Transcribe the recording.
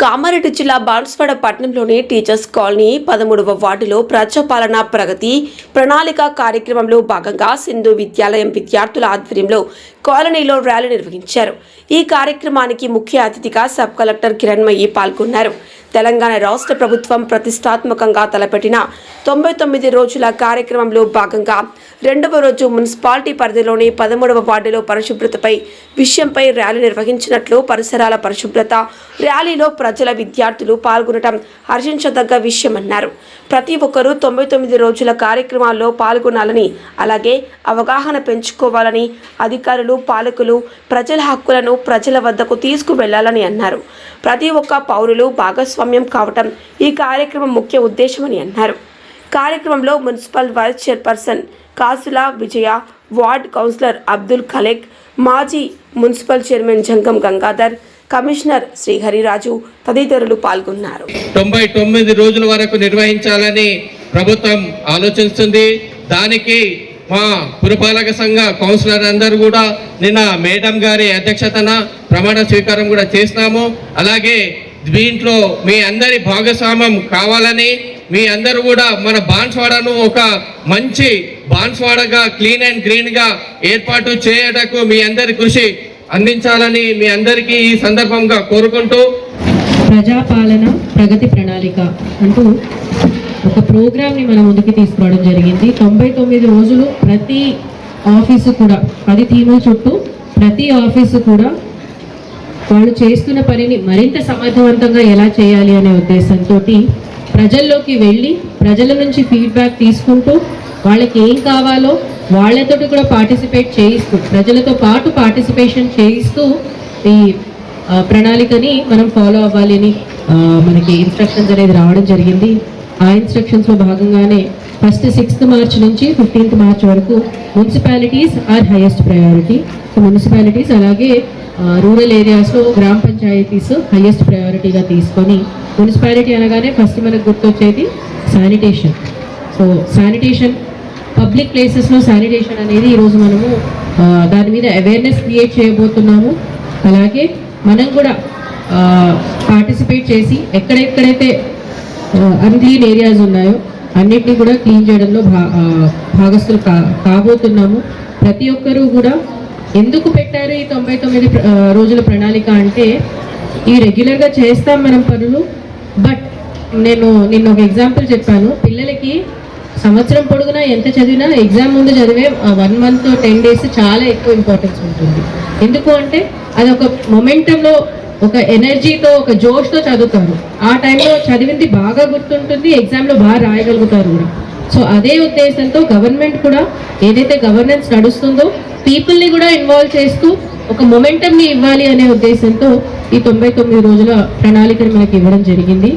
కామారెడ్డి జిల్లా బాన్స్వాడ పట్టణంలోని teachers colony 13వ వార్డులో ప్రజాపాలన ప్రగతి ప్రణాళిక కార్యక్రమంలో భాగంగా సింధు విద్యాలయం విద్యార్థుల ఆధ్వర్యంలో కాలనీలో ర్యాలీ నిర్వహించారు. ఈ కార్యక్రమానికి ముఖ్య అతిథిగా సబ్ కలెక్టర్ కిరణ్మయి పాల్గొన్నారు. తెలంగాణ రాష్ట్ర ప్రభుత్వం ప్రతిష్టాత్మకంగా తలపెట్టిన 99 రోజుల కార్యక్రమంలో భాగంగా రెండవ రోజు మున్సిపాలిటీ పరిధిలోని 13వ వార్డులో పరిశుభ్రతపై విషయంపై ర్యాలీ నిర్వహించినట్లు పరిసరాల పరిశుభ్రత ర్యాలీలో ప్రజల విద్యార్థులు పాల్గొనడం హర్షించదగ్గ విషయమన్నారు. ప్రతి ఒక్కరూ 99 రోజుల కార్యక్రమాల్లో పాల్గొనాలని, అలాగే అవగాహన పెంచుకోవాలని, అధికారులు పాలకులు ప్రజల హక్కులను ప్రజల వద్దకు తీసుకువెళ్లాలని అన్నారు. ప్రతి ఒక్క పౌరులు భాగస్వామ్యం కావటం ఈ కార్యక్రమం ముఖ్య ఉద్దేశమని అన్నారు. కార్యక్రమంలో మున్సిపల్ వైస్ చైర్పర్సన్ కాసుల విజయ, వార్డ్ కౌన్సిలర్ అబ్దుల్ ఖలేక్, మాజీ మున్సిపల్ చైర్మన్ జంగం గంగాధర్, కమిషనర్ శ్రీహరిరాజు తదితరులు పాల్గొన్నారు. 99 రోజుల వరకు నిర్వహించాలని ప్రభుత్వం ఆలోచిస్తుంది. దానికి మా పురపాలక సంఘ కౌన్సిలర్ అందరూ కూడా నిన్న మేడం గారి అధ్యక్షతన ప్రమాణ స్వీకారం కూడా చేసినాము. అలాగే దీంట్లో మీ అందరి భాగస్వామ్యం కావాలని, మీ అందరూ కూడా మన బాన్స్వాడను ఒక మంచి బాన్స్వాడగా క్లీన్ అండ్ గ్రీన్గా ఏర్పాటు చేయటకు మీ అందరి కృషి అందించాలని మీ అందరికీ ఈ సందర్భంగా కోరుకుంటూ, ప్రజాపాలన ప్రగతి ప్రణాళిక అంటూ ఒక ప్రోగ్రామ్ని మనం ముందుకు తీసుకురావడం జరిగింది. 99 రోజులు ప్రతి ఆఫీసు కూడా 10 థీముల చుట్టూ ప్రతి ఆఫీసు కూడా వాళ్ళు చేస్తున్న పనిని మరింత సమర్థవంతంగా ఎలా చేయాలి అనే ఉద్దేశంతో ప్రజల్లోకి వెళ్ళి ప్రజల నుంచి ఫీడ్బ్యాక్ తీసుకుంటూ వాళ్ళకి ఏం కావాలో వాళ్ళతోటి కూడా పార్టిసిపేట్ చేయిస్తూ, ప్రజలతో పాటు పార్టిసిపేషన్ చేయిస్తూ ఈ ప్రణాళికని మనం ఫాలో అవ్వాలి అని మనకి ఇన్స్ట్రక్షన్స్ అనేది రావడం జరిగింది. ఆ ఇన్స్ట్రక్షన్స్లో భాగంగానే ఫస్ట్ 6th మార్చ్ నుంచి 15th మార్చ్ వరకు municipalities are highest priority. So municipalities అలాగే రూరల్ ఏరియాస్లో గ్రామ పంచాయతీస్ హైయెస్ట్ ప్రయారిటీగా తీసుకొని, మున్సిపాలిటీ అనగానే ఫస్ట్ మనకు గుర్తొచ్చేది శానిటేషన్. సో శానిటేషన్, పబ్లిక్ ప్లేసెస్లో శానిటేషన్ అనేది ఈరోజు మనము దాని మీద అవేర్నెస్ క్రియేట్ చేయబోతున్నాము. అలాగే మనం కూడా పార్టిసిపేట్ చేసి ఎక్కడెక్కడైతే అన్క్లీన్ ఏరియాస్ ఉన్నాయో అన్నిటినీ కూడా క్లీన్ చేయడంలో భాగస్తులు కాబోతున్నాము. ప్రతి ఒక్కరూ కూడా ఎందుకు పెట్టారు ఈ 99 రోజుల ప్రణాళిక అంటే, ఈ రెగ్యులర్గా చేస్తాం మనం పనులు, బట్ నేను నిన్న ఒక ఎగ్జాంపుల్ చెప్పాను. పిల్లలకి సంవత్సరం పొడుగునా ఎంత చదివినా ఎగ్జామ్ ముందు చదివే 1 month 10 days చాలా ఎక్కువ ఇంపార్టెన్స్ ఉంటుంది. ఎందుకు అంటే అది ఒక మొమెంటంలో, ఒక ఎనర్జీతో, ఒక జోష్తో చదువుతారు. ఆ టైంలో చదివింది బాగా గుర్తుంటుంది, ఎగ్జామ్లో బాగా రాయగలుగుతారు కూడా. సో అదే ఉద్దేశంతో గవర్నమెంట్ కూడా ఏదైతే గవర్నెన్స్ నడుస్తుందో పీపుల్ని కూడా ఇన్వాల్వ్ చేస్తూ ఒక మొమెంటంని ఇవ్వాలి అనే ఉద్దేశంతో ఈ 99 రోజుల ప్రణాళికను మనకి ఇవ్వడం జరిగింది.